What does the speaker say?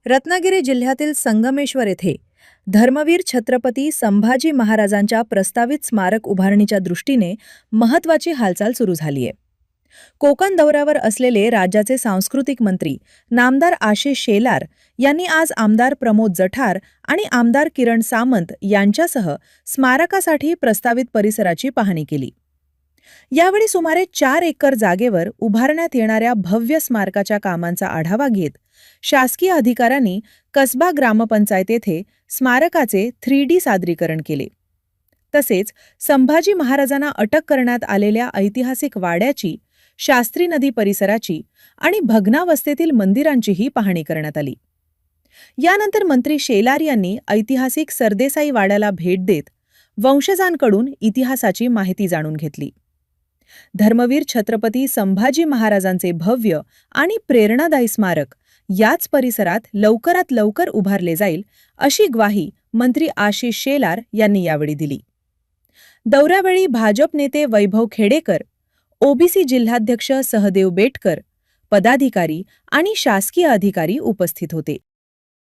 रत्नागिरी जिल्ह्यातील संगमेश्वर येथे धर्मवीर छत्रपती संभाजी महाराजांच्या प्रस्तावित स्मारक उभारणीच्या दृष्टीने महत्त्वाची हालचाल सुरू झाली आहे. कोकण दौऱ्यावर असलेले राज्याचे सांस्कृतिक मंत्री नामदार आशिष शेलार यांनी आज आमदार प्रमोद जठार आणि आमदार किरण सामंत यांच्यासह स्मारकासाठी प्रस्तावित परिसराची पाहणी केली. यावेळी सुमारे 4 एकर जागेवर उभारण्यात येणाऱ्या भव्य स्मारकाच्या कामांचा आढावा घेत शासकीय अधिकाऱ्यांनी कसबा ग्रामपंचायत येथे स्मारकाचे 3D सादरीकरण केले. तसेच संभाजी महाराजांना अटक करण्यात आलेल्या ऐतिहासिक वाड्याची, शास्त्री नदी परिसराची आणि भग्नावस्थेतील मंदिरांचीही पाहणी करण्यात आली. यानंतर मंत्री शेलार यांनी ऐतिहासिक सरदेसाई वाड्याला भेट देत वंशजांकडून इतिहासाची माहिती जाणून घेतली. धर्मवीर छत्रपती संभाजी महाराजांचे भव्य आणि प्रेरणादायी स्मारक याच परिसरात लवकरात लवकर उभारले जाईल, अशी ग्वाही मंत्री आशिष शेलार यांनी यावेळी दिली. दौऱ्यावेळी भाजप नेते वैभव खेडेकर, ओबीसी जिल्हाध्यक्ष सहदेव बेटकर, पदाधिकारी आणि शासकीय अधिकारी उपस्थित होते.